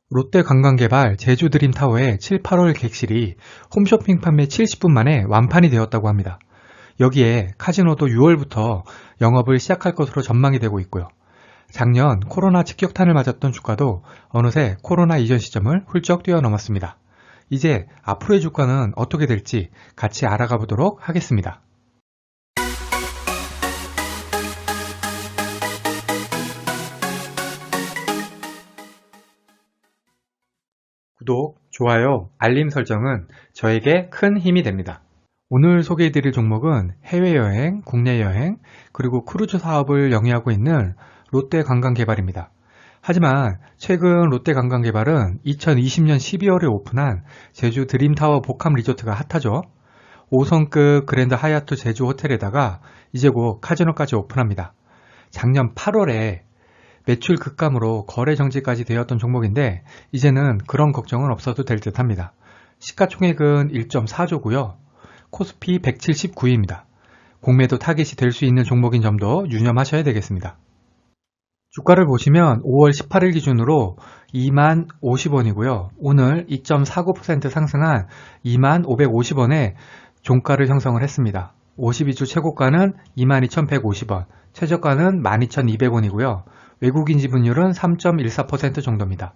롯데관광개발 제주드림타워의 7, 8월 객실이 홈쇼핑 판매 70분 만에 완판이 되었다고 합니다. 여기에 카지노도 6월부터 영업을 시작할 것으로 전망이 되고 있고요. 작년 코로나 직격탄을 맞았던 주가도 어느새 코로나 이전 시점을 훌쩍 뛰어넘었습니다. 이제 앞으로의 주가는 어떻게 될지 같이 알아가 보도록 하겠습니다. 구독, 좋아요, 알림 설정은 저에게 큰 힘이 됩니다. 오늘 소개해드릴 종목은 해외여행, 국내 여행, 그리고 크루즈 사업을 영위하고 있는 롯데관광개발입니다. 하지만 최근 롯데관광개발은 2020년 12월에 오픈한 제주 드림타워 복합 리조트가 핫하죠. 5성급 그랜드 하얏트 제주 호텔에다가 이제 곧 카지노까지 오픈합니다. 작년 8월에 매출 급감으로 거래 정지까지 되었던 종목인데 이제는 그런 걱정은 없어도 될 듯 합니다. 시가총액은 1.4조고요. 코스피 179위입니다. 공매도 타깃이 될 수 있는 종목인 점도 유념하셔야 되겠습니다. 주가를 보시면 5월 18일 기준으로 2만 50원이고요. 오늘 2.49% 상승한 2만 550원에 종가를 형성을 했습니다. 52주 최고가는 22,150원, 최저가는 12,200원이고요. 외국인 지분율은 3.14% 정도입니다.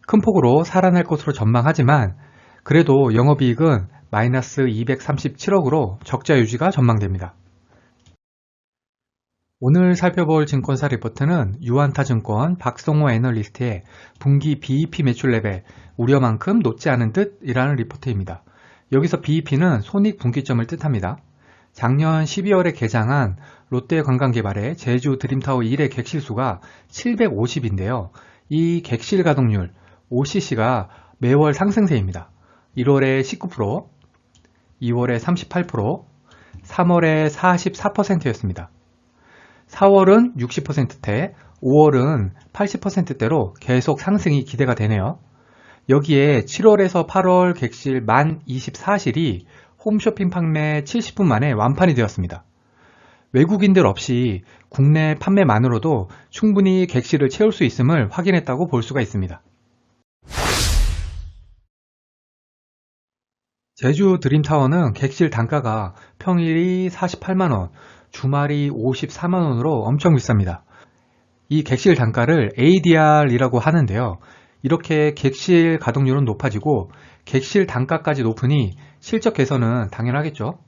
큰 폭으로 살아날 것으로 전망하지만 그래도 영업이익은 마이너스 237억으로 적자 유지가 전망됩니다. 오늘 살펴볼 증권사 리포트는 유한타증권 박성호 애널리스트의 분기 BEP 매출 레벨 우려만큼 높지 않은 듯 이라는 리포트입니다. 여기서 BEP는 손익 분기점을 뜻합니다. 작년 12월에 개장한 롯데관광개발의 제주 드림타워 1의 객실수가 750인데요. 이 객실 가동률 OCC가 매월 상승세입니다. 1월에 19%, 2월에 38%, 3월에 44%였습니다. 4월은 60%대, 5월은 80%대로 계속 상승이 기대가 되네요. 여기에 7월에서 8월 객실 만 24실이 홈쇼핑 판매 70분 만에 완판이 되었습니다. 외국인들 없이 국내 판매만으로도 충분히 객실을 채울 수 있음을 확인했다고 볼 수가 있습니다. 제주 드림타워는 객실 단가가 평일이 48만원, 주말이 54만원으로 엄청 비쌉니다. 이 객실 단가를 ADR이라고 하는데요. 이렇게 객실 가동률은 높아지고 객실 단가까지 높으니 실적 개선은 당연하겠죠.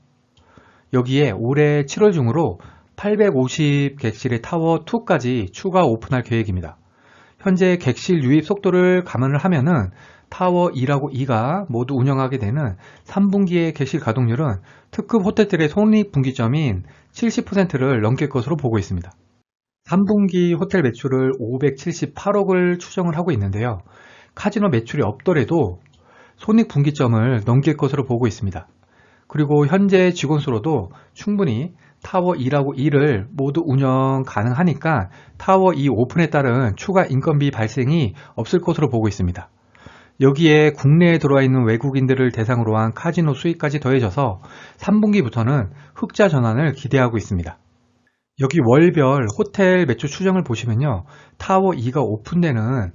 여기에 올해 7월 중으로 850 객실의 타워2까지 추가 오픈할 계획입니다. 현재 객실 유입 속도를 감안을 하면은 타워 1하고 2가 모두 운영하게 되는 3분기의 객실 가동률은 특급 호텔들의 손익 분기점인 70%를 넘길 것으로 보고 있습니다. 3분기 호텔 매출을 578억을 추정을 하고 있는데요. 카지노 매출이 없더라도 손익 분기점을 넘길 것으로 보고 있습니다. 그리고 현재 직원 수로도 충분히 타워 1하고 2를 모두 운영 가능하니까 타워 2 오픈에 따른 추가 인건비 발생이 없을 것으로 보고 있습니다. 여기에 국내에 들어와 있는 외국인들을 대상으로 한 카지노 수익까지 더해져서 3분기부터는 흑자 전환을 기대하고 있습니다. 여기 월별 호텔 매출 추정을 보시면요. 타워 2가 오픈되는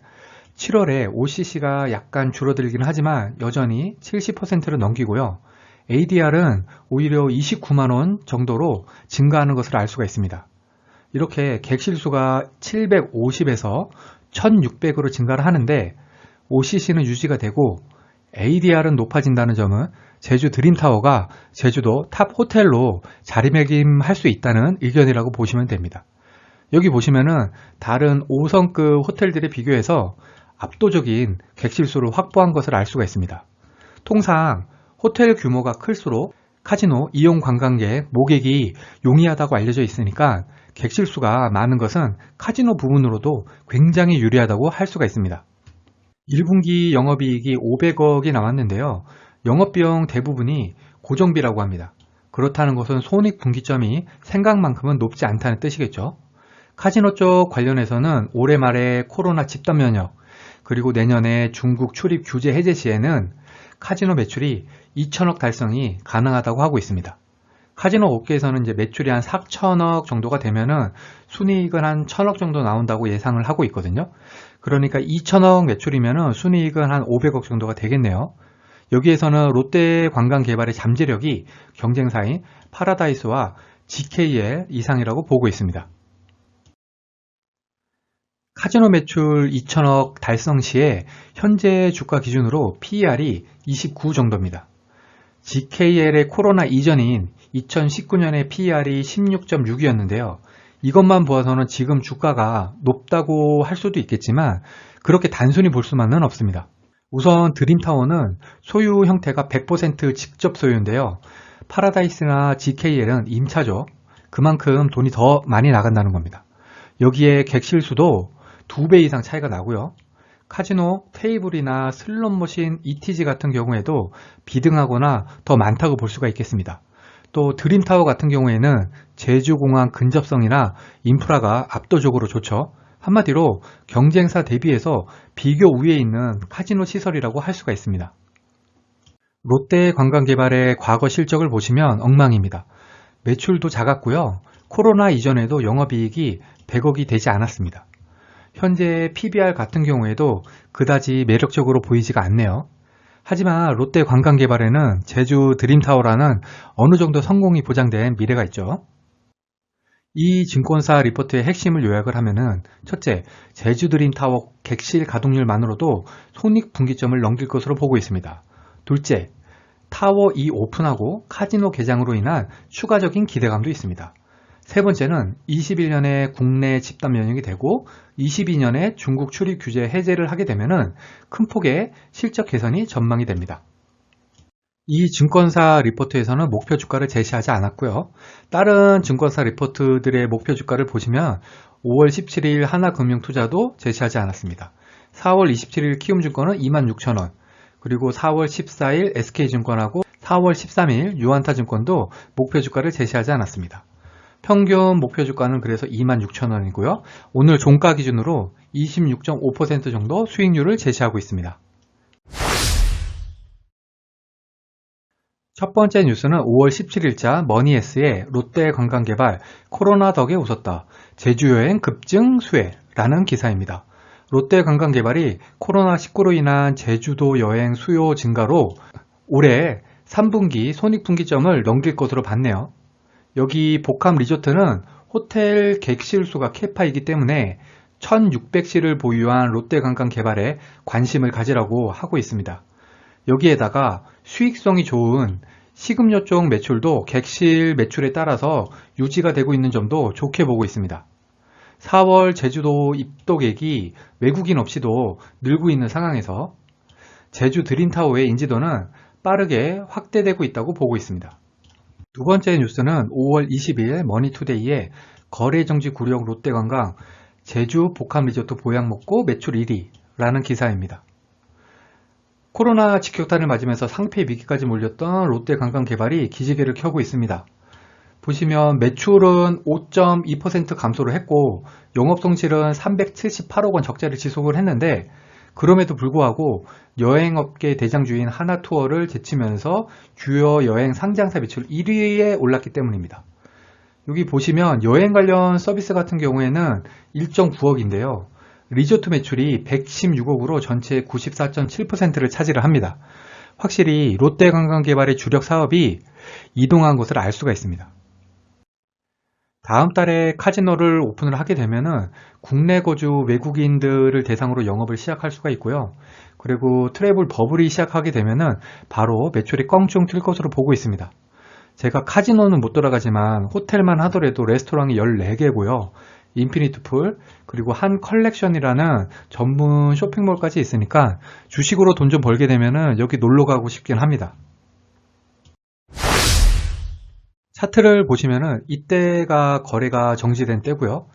7월에 OCC가 약간 줄어들긴 하지만 여전히 70%를 넘기고요. ADR은 오히려 29만원 정도로 증가하는 것을 알 수가 있습니다. 이렇게 객실 수가 750에서 1600으로 증가를 하는데 OCC는 유지가 되고 ADR은 높아진다는 점은 제주 드림타워가 제주도 탑 호텔로 자리매김할 수 있다는 의견이라고 보시면 됩니다. 여기 보시면은 다른 5성급 호텔들에 비교해서 압도적인 객실 수를 확보한 것을 알 수가 있습니다. 통상 호텔 규모가 클수록 카지노 이용 관광객 모객이 용이하다고 알려져 있으니까 객실 수가 많은 것은 카지노 부분으로도 굉장히 유리하다고 할 수가 있습니다. 1분기 영업이익이 500억이 나왔는데요. 영업비용 대부분이 고정비라고 합니다. 그렇다는 것은 손익 분기점이 생각만큼은 높지 않다는 뜻이겠죠. 카지노 쪽 관련해서는 올해 말에 코로나 집단 면역 그리고 내년에 중국 출입 규제 해제 시에는 카지노 매출이 2천억 달성이 가능하다고 하고 있습니다. 카지노 업계에서는 이제 매출이 한 4천억 정도가 되면은 순이익은 한 1,000억 정도 나온다고 예상을 하고 있거든요. 그러니까 2천억 매출이면 순이익은 한 500억 정도가 되겠네요. 여기에서는 롯데관광개발의 잠재력이 경쟁사인 파라다이스와 GKL 이상이라고 보고 있습니다. 카지노 매출 2천억 달성 시에 현재 주가 기준으로 PER이 29 정도입니다. GKL의 코로나 이전인 2019년에 PER이 16.6이었는데요. 이것만 보아서는 지금 주가가 높다고 할 수도 있겠지만 그렇게 단순히 볼 수만은 없습니다. 우선 드림타워는 소유 형태가 100% 직접 소유인데요. 파라다이스나 GKL은 임차죠. 그만큼 돈이 더 많이 나간다는 겁니다. 여기에 객실 수도 2배 이상 차이가 나고요. 카지노, 테이블이나 슬롯머신, ETG 같은 경우에도 비등하거나 더 많다고 볼 수가 있겠습니다. 또 드림타워 같은 경우에는 제주공항 근접성이나 인프라가 압도적으로 좋죠. 한마디로 경쟁사 대비해서 비교 우위에 있는 카지노 시설이라고 할 수가 있습니다. 롯데관광개발의 과거 실적을 보시면 엉망입니다. 매출도 작았고요. 코로나 이전에도 영업이익이 100억이 되지 않았습니다. 현재 PBR 같은 경우에도 그다지 매력적으로 보이지가 않네요. 하지만 롯데관광개발에는 제주 드림타워라는 어느 정도 성공이 보장된 미래가 있죠. 이 증권사 리포트의 핵심을 요약을 하면은 첫째, 제주 드림타워 객실 가동률만으로도 손익분기점을 넘길 것으로 보고 있습니다. 둘째, 타워 2 오픈하고 카지노 개장으로 인한 추가적인 기대감도 있습니다. 세 번째는 21년에 국내 집단 면역이 되고 22년에 중국 출입 규제 해제를 하게 되면은 큰 폭의 실적 개선이 전망이 됩니다. 이 증권사 리포트에서는 목표 주가를 제시하지 않았고요. 다른 증권사 리포트들의 목표 주가를 보시면 5월 17일 하나금융투자도 제시하지 않았습니다. 4월 27일 키움증권은 26,000원, 그리고 4월 14일 SK증권하고 4월 13일 유안타증권도 목표 주가를 제시하지 않았습니다. 평균 목표 주가는 그래서 26,000원이고요. 오늘 종가 기준으로 26.5% 정도 수익률을 제시하고 있습니다. 첫 번째 뉴스는 5월 17일자 머니에스의 롯데관광개발 코로나 덕에 웃었다. 제주여행 급증 수혜라는 기사입니다. 롯데관광개발이 코로나19로 인한 제주도 여행 수요 증가로 올해 3분기 손익분기점을 넘길 것으로 봤네요. 여기 복합 리조트는 호텔 객실 수가 캐파이기 때문에 1600실을 보유한 롯데관광개발에 관심을 가지라고 하고 있습니다. 여기에다가 수익성이 좋은 식음료 쪽 매출도 객실 매출에 따라서 유지가 되고 있는 점도 좋게 보고 있습니다. 4월 제주도 입도객이 외국인 없이도 늘고 있는 상황에서 제주 드림타워의 인지도는 빠르게 확대되고 있다고 보고 있습니다. 두 번째 뉴스는 5월 20일 머니투데이의 거래정지 구력 롯데관광 제주 복합리조트 보양 먹고 매출 1위라는 기사입니다. 코로나 직격탄을 맞으면서 상패 위기까지 몰렸던 롯데관광개발이 기지개를 켜고 있습니다. 보시면 매출은 5.2% 감소를 했고 영업손실은 378억 원 적자를 지속을 했는데 그럼에도 불구하고 여행업계 대장주인 하나투어를 제치면서 주요 여행 상장사 매출 1위에 올랐기 때문입니다. 여기 보시면 여행 관련 서비스 같은 경우에는 1.9억인데요. 리조트 매출이 116억으로 전체의 94.7%를 차지를 합니다. 확실히 롯데관광개발의 주력 사업이 이동한 것을 알 수가 있습니다. 다음 달에 카지노를 오픈을 하게 되면은 국내 거주 외국인들을 대상으로 영업을 시작할 수가 있고요. 그리고 트래블 버블이 시작하게 되면은 바로 매출이 껑충 튈 것으로 보고 있습니다. 제가 카지노는 못 들어가지만 호텔만 하더라도 레스토랑이 14개고요. 인피니트 풀, 그리고 한 컬렉션이라는 전문 쇼핑몰까지 있으니까 주식으로 돈 좀 벌게 되면은 여기 놀러 가고 싶긴 합니다. 차트를 보시면은 이때가 거래가 정지된 때고요.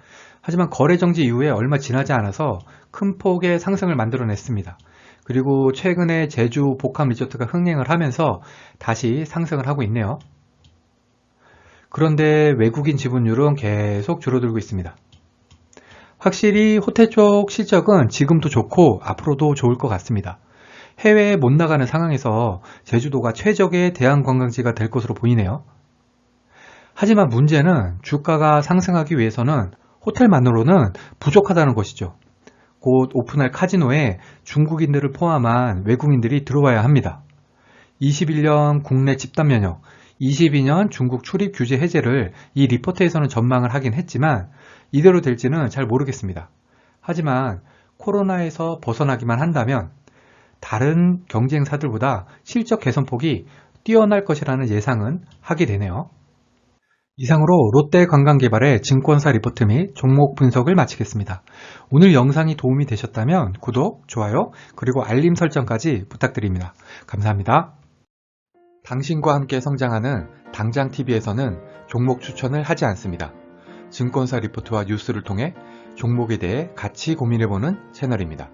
하지만 거래 정지 이후에 얼마 지나지 않아서 큰 폭의 상승을 만들어냈습니다. 그리고 최근에 제주 복합 리조트가 흥행을 하면서 다시 상승을 하고 있네요. 그런데 외국인 지분율은 계속 줄어들고 있습니다. 확실히 호텔 쪽 실적은 지금도 좋고 앞으로도 좋을 것 같습니다. 해외에 못 나가는 상황에서 제주도가 최적의 대한관광지가 될 것으로 보이네요. 하지만 문제는 주가가 상승하기 위해서는 호텔만으로는 부족하다는 것이죠. 곧 오픈할 카지노에 중국인들을 포함한 외국인들이 들어와야 합니다. 21년 국내 집단 면역, 22년 중국 출입 규제 해제를 이 리포트에서는 전망을 하긴 했지만 이대로 될지는 잘 모르겠습니다. 하지만 코로나에서 벗어나기만 한다면 다른 경쟁사들보다 실적 개선폭이 뛰어날 것이라는 예상은 하게 되네요. 이상으로 롯데관광개발의 증권사 리포트 및 종목 분석을 마치겠습니다. 오늘 영상이 도움이 되셨다면 구독, 좋아요, 그리고 알림 설정까지 부탁드립니다. 감사합니다. 당신과 함께 성장하는 당장TV에서는 종목 추천을 하지 않습니다. 증권사 리포트와 뉴스를 통해 종목에 대해 같이 고민해보는 채널입니다.